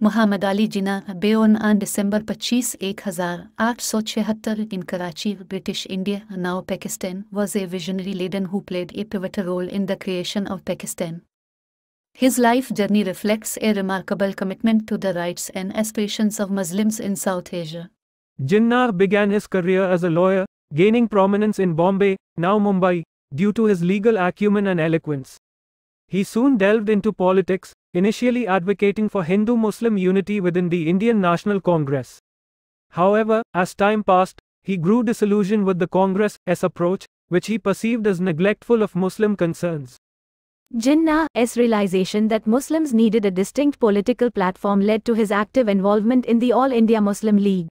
Muhammad Ali Jinnah born on December 25, 1876 in Karachi, British India, now Pakistan, was a visionary leader who played a pivotal role in the creation of Pakistan. His life journey reflects a remarkable commitment to the rights and aspirations of Muslims in South Asia. Jinnah began his career as a lawyer, gaining prominence in Bombay, now Mumbai, due to his legal acumen and eloquence. He soon delved into politics, initially advocating for Hindu-Muslim unity within the Indian National Congress. However, as time passed, he grew disillusioned with the Congress's approach, which he perceived as neglectful of Muslim concerns. Jinnah's realization that Muslims needed a distinct political platform led to his active involvement in the All India Muslim League.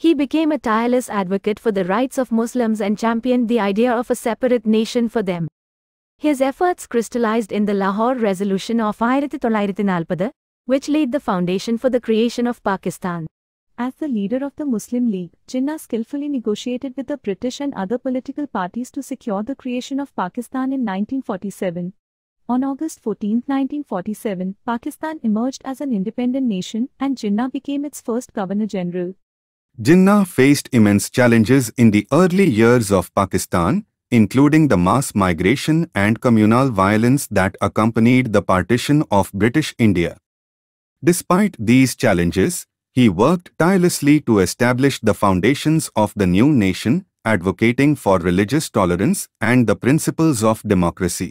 He became a tireless advocate for the rights of Muslims and championed the idea of a separate nation for them. His efforts crystallized in the Lahore Resolution of 1940, which laid the foundation for the creation of Pakistan. As the leader of the Muslim League, Jinnah skillfully negotiated with the British and other political parties to secure the creation of Pakistan in 1947. On August 14, 1947, Pakistan emerged as an independent nation and Jinnah became its first Governor-General. Jinnah faced immense challenges in the early years of Pakistan, including the mass migration and communal violence that accompanied the partition of British India. Despite these challenges, he worked tirelessly to establish the foundations of the new nation, advocating for religious tolerance and the principles of democracy.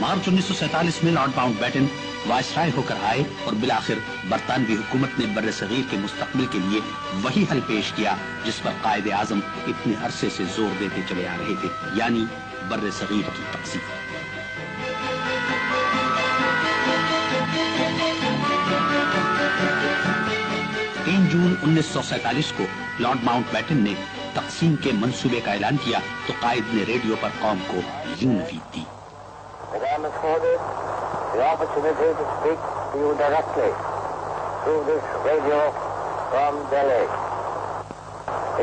March 1947 میں lord Mount beaten viceroy ہو کر آئے اور بالآخر برطانوی حکومت نے بر صغیر کے مستقبل کے لیے وہی حل پیش کیا جس پر قائد اعظم اتنے عرصے سے زور دیتے چلے آ رہے تھے، یعنی بر صغیر کی تقسیم۔ 3 جون 1947 کو لارڈ ماؤنٹ بیٹن نے تقسیم کے منصوبے کا اعلان کیا تو قائد نے ریڈیو پر قوم کو یوں نوید دی: The opportunity to speak to you directly through this radio from Delhi.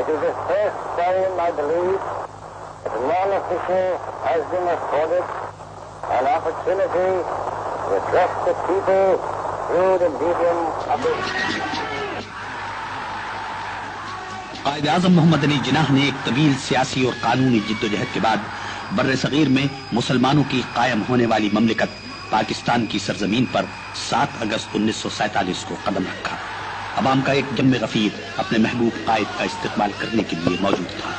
It is the first time, I believe, that a non-official has been afforded an opportunity to address the people through the medium of this. Quaid Azam محمد علی جناح نے ایک طویل سیاسی اور قانونی جدوجہد کے بعد بر صغیر میں مسلمانوں کی قائم ہونے والی مملکت پاکستان کی سرزمین پر 7 اگست 1947 کو قدم رکھا۔ عوام کا ایک جم غفیر اپنے محبوب قائد کا استقبال کرنے کے لیے موجود تھا۔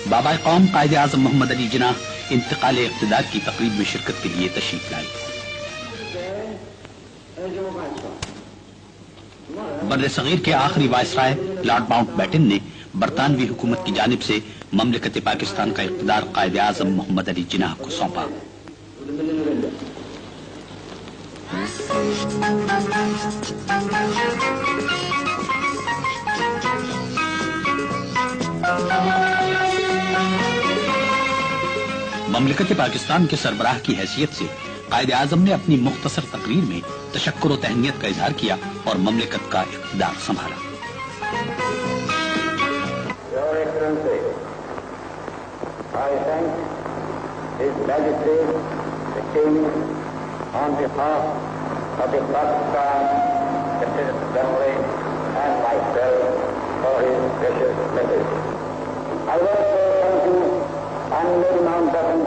بابا قوم قائد اعظم محمد علی جناح انتقال اقتدار کی تقریب میں شرکت کے لیے تشریف لائے۔ بر صغیر کے آخری وائسرائے لارڈ ماؤنٹ بیٹن نے برطانوی حکومت کی جانب سے مملکت پاکستان کا اقتدار قائد اعظم محمد علی جناح کو سونپا۔ مملکت پاکستان کے سربراہ کی حیثیت سے قائد اعظم نے اپنی مختصر تقریر میں تشکر و تہنیت کا اظہار کیا اور مملکت کا اقتدار سنبھالا۔ I thank His Majesty the King on behalf of the Pakistan Citizen Assembly and myself for his precious message. I also thank you and Lady Mountbatten.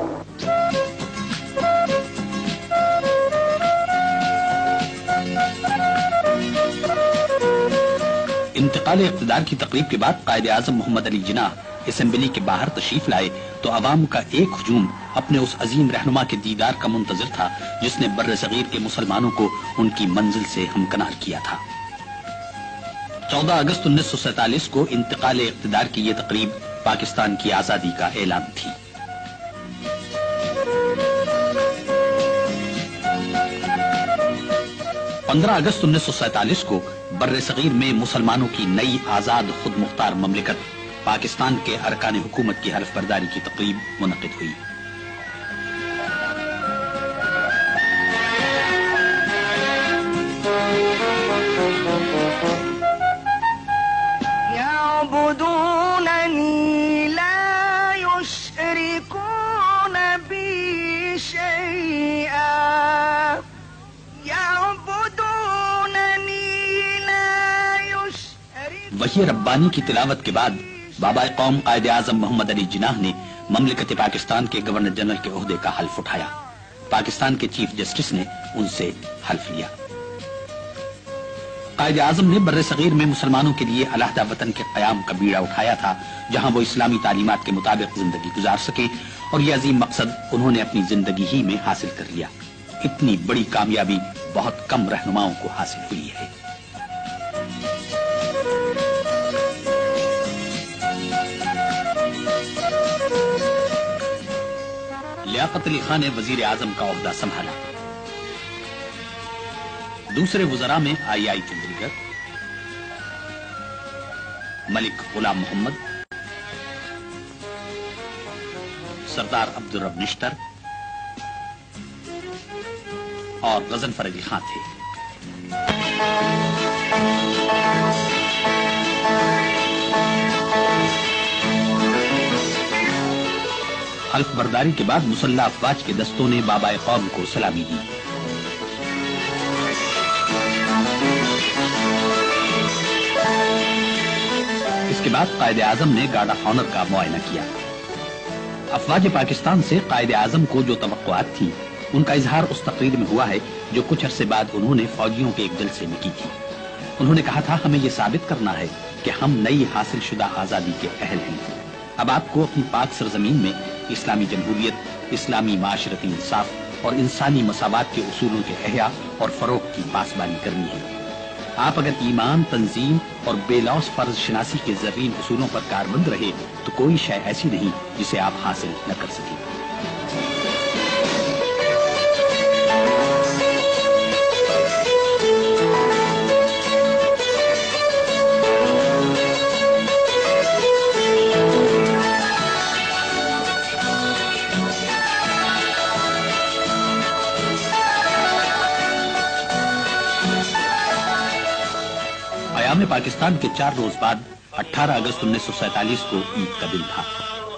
انتقال اقتدار کی تقریب کے بعد قائد اعظم محمد علی جناح اسمبلی کے باہر تشریف لائے تو عوام کا ایک ہجوم اپنے اس عظیم رہنما کے دیدار کا منتظر تھا جس نے بر صغیر کے مسلمانوں کو ان کی منزل سے ہمکنار کیا تھا۔ 14 اگست 1947 کو انتقال اقتدار کی یہ تقریب پاکستان کی آزادی کا اعلان تھی۔ اگست 1947 کو بر صغیر میں مسلمانوں کی نئی آزاد خود مختار مملکت پاکستان کے ارکان حکومت کی حلف برداری کی تقریب منعقد ہوئی۔ وحی ربانی کی تلاوت کے بعد بابا قوم قائد اعظم محمد علی جناح نے مملکت پاکستان کے گورنر جنرل کے عہدے کا حلف اٹھایا۔ پاکستان کے چیف جسٹس نے ان سے حلف لیا۔ قائد اعظم نے بر صغیر میں مسلمانوں کے لیے علیحدہ وطن کے قیام کا بیڑا اٹھایا تھا جہاں وہ اسلامی تعلیمات کے مطابق زندگی گزار سکیں، اور یہ عظیم مقصد انہوں نے اپنی زندگی ہی میں حاصل کر لیا۔ اتنی بڑی کامیابی بہت کم رہنماؤں کو حاصل ہوئی ہے۔ لیاقت علی خان نے وزیر اعظم کا عہدہ سنبھالا۔ دوسرے وزراء میں آئی چندری گر، ملک غلام محمد، سردار عبدالرب نشتر اور غضنفر علی خان تھے۔ حلف برداری کے بعد مسلح افواج کے دستوں نے بابا قوم کو سلامی دی۔ اس کے بعد قائد اعظم نے گارڈ آف آنر کا معائنہ کیا۔ افواج پاکستان سے قائد اعظم کو جو توقعات تھی ان کا اظہار اس تقریر میں ہوا ہے جو کچھ عرصے بعد انہوں نے فوجیوں کے ایک جلسے میں کی تھی۔ انہوں نے کہا تھا، ہمیں یہ ثابت کرنا ہے کہ ہم نئی حاصل شدہ آزادی کے اہل ہیں۔ اب آپ کو اپنی پاک سرزمین میں اسلامی جمہوریت، اسلامی معاشرتی انصاف اور انسانی مساوات کے اصولوں کے احیاء اور فروغ کی پاسبانی کرنی ہے۔ آپ اگر ایمان، تنظیم اور بے لوث فرض شناسی کے زرین اصولوں پر کاربند رہے تو کوئی شے ایسی نہیں جسے آپ حاصل نہ کر سکیں۔ قیام پاکستان کے 4 روز بعد 18 اگست 1947 کو عید کا دن تھا۔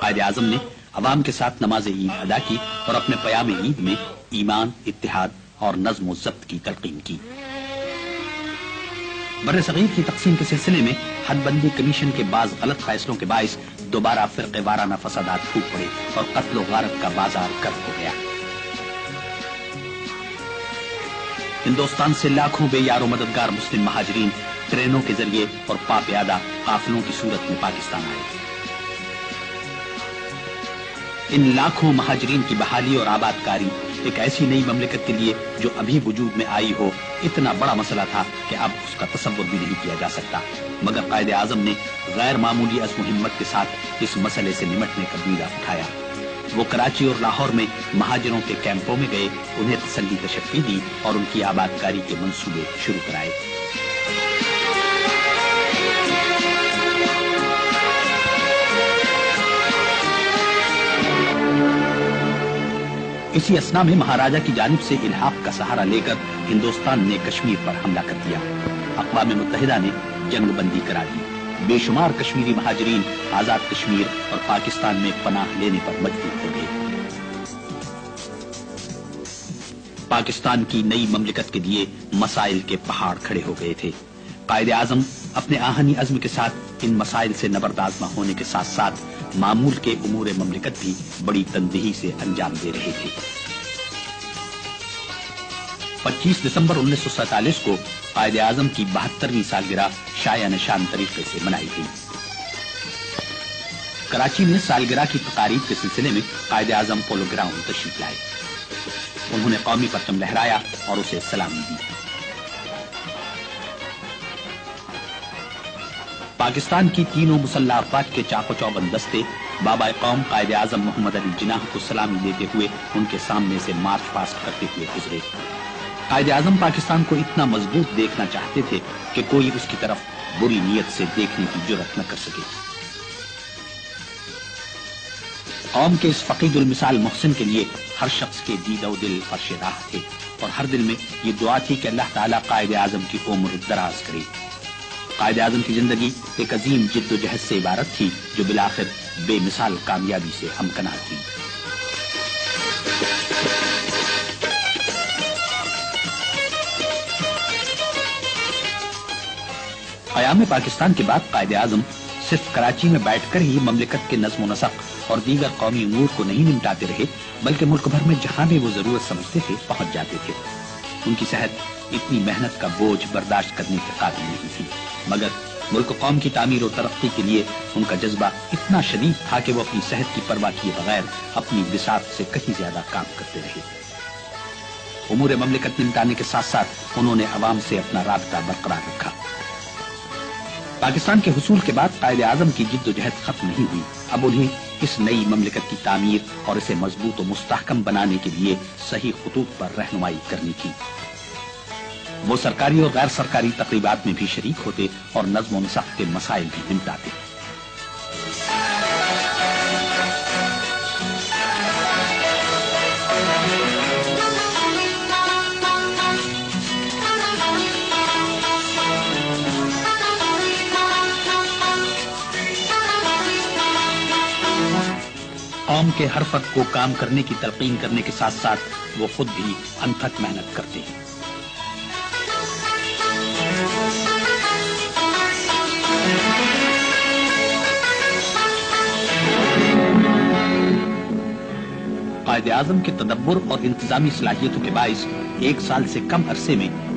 قائد اعظم نے عوام کے ساتھ نماز عید ادا کی اور اپنے پیام عید میں ایمان، اتحاد اور نظم و ضبط کی تلقین کی۔ بر صغیر کی تقسیم کے سلسلے میں حد بندی کمیشن کے بعض غلط فیصلوں کے باعث دوبارہ فرقے وارانہ فسادات پھوٹ پڑے اور قتل و غارت کا بازار گرم ہو گیا۔ ہندوستان سے لاکھوں بے یار و مددگار مسلم مہاجرین ٹرینوں کے ذریعے اور پا پیادہ قافلوں کی صورت میں پاکستان آئے۔ ان لاکھوں مہاجرین کی بحالی اور آباد کاری ایک ایسی نئی مملکت کے لیے جو ابھی وجود میں آئی ہو اتنا بڑا مسئلہ تھا کہ اب اس کا تصور بھی نہیں کیا جا سکتا، مگر قائد اعظم نے غیر معمولی عزم و ہمت کے ساتھ اس مسئلے سے نمٹنے کا بیڑا اٹھایا۔ وہ کراچی اور لاہور میں مہاجروں کے کیمپوں میں گئے، انہیں تسلی تشفی دی اور ان کی آباد کاری کے منصوبے شروع کرائے۔ اسی اسنا میں مہاراجہ کی جانب سے الحاق کا سہارا لے کر ہندوستان نے کشمیر پر حملہ کر دیا۔ اقوام متحدہ نے جنگ بندی کرا دی۔ بے شمار کشمیری مہاجرین آزاد کشمیر اور پاکستان میں پناہ لینے پر مجبور ہو گئے۔ پاکستان کی نئی مملکت کے لیے مسائل کے پہاڑ کھڑے ہو گئے تھے۔ قائد اعظم اپنے آہنی عزم کے ساتھ ان مسائل سے نبردآزمہ ہونے کے ساتھ ساتھ معمول کے امور مملکت بھی بڑی تندہی سے انجام دے رہے تھے۔ 25 دسمبر 1947 کو قائد اعظم کی 72ویں سالگرہ شایع نشان طریقے سے منائی گئی۔ کراچی میں سالگرہ کی تقاریب کے سلسلے میں قائد اعظم پولو گراؤنڈ تشریف لائے۔ انہوں نے قومی پرچم لہرایا اور اسے سلامی دی۔ پاکستان کی تینوں مسلح افواج کے چاق و چوبند دستے بابا قوم قائد اعظم محمد علی جناح کو سلامی دیتے ہوئے ان کے سامنے سے مارچ پاسٹ کرتے ہوئے گزرے۔ قائد اعظم پاکستان کو اتنا مضبوط دیکھنا چاہتے تھے کہ کوئی اس کی طرف بری نیت سے دیکھنے کی جرأت نہ کر سکے۔ قوم کے اس فقید المثال محسن کے لیے ہر شخص کے دید و دل فرش راہ تھے اور ہر دل میں یہ دعا تھی کہ اللہ تعالیٰ قائد اعظم کی عمر دراز کرے۔ قائد اعظم کی زندگی ایک عظیم جد و جہد سے عبارت تھی جو بالآخر بے مثال کامیابی سے ہمکنار تھی۔ قیام پاکستان کے بعد قائد اعظم صرف کراچی میں بیٹھ کر ہی مملکت کے نظم و نسق اور دیگر قومی امور کو نہیں نمٹاتے رہے، بلکہ ملک بھر میں جہاں بھی وہ ضرورت سمجھتے تھے پہنچ جاتے تھے۔ ان کی صحت اتنی محنت کا بوجھ برداشت کرنے کے قابل نہیں تھی، مگر ملک قوم کی تعمیر و ترقی کے لیے ان کا جذبہ اتنا شدید تھا کہ وہ اپنی صحت کی پرواہ کیے بغیر اپنی بساط سے کہیں زیادہ کام کرتے رہے۔ امور مملکت نمٹانے کے ساتھ ساتھ انہوں نے عوام سے اپنا رابطہ برقرار رکھا۔ پاکستان کے حصول کے بعد قائد اعظم کی جد و جہد ختم نہیں ہوئی، اب انہیں اس نئی مملکت کی تعمیر اور اسے مضبوط و مستحکم بنانے کے لیے صحیح خطوط پر رہنمائی کرنی تھی۔ وہ سرکاری اور غیر سرکاری تقریبات میں بھی شریک ہوتے اور نظم و نسق کے مسائل بھی نمٹاتے۔ قوم کے ہر فرد کو کام کرنے کی تلقین کرنے کے ساتھ ساتھ وہ خود بھی انتھک محنت کرتے ہیں۔ قائد اعظم کے تدبر اور انتظامی صلاحیتوں کے باعث 1 سال سے کم عرصے میں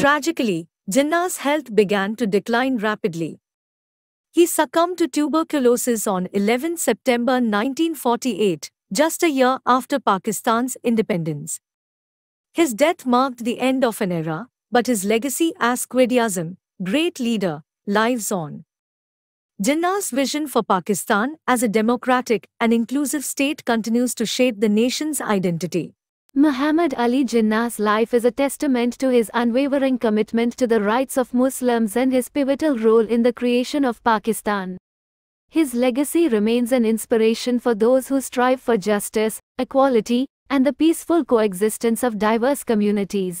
Tragically, Jinnah's health began to decline rapidly. He succumbed to tuberculosis on 11 September 1948, just a year after Pakistan's independence. His death marked the end of an era, but his legacy as Quaid-e-Azam, great leader, lives on. Jinnah's vision for Pakistan as a democratic and inclusive state continues to shape the nation's identity. Muhammad Ali Jinnah's life is a testament to his unwavering commitment to the rights of Muslims and his pivotal role in the creation of Pakistan. His legacy remains an inspiration for those who strive for justice, equality, and the peaceful coexistence of diverse communities.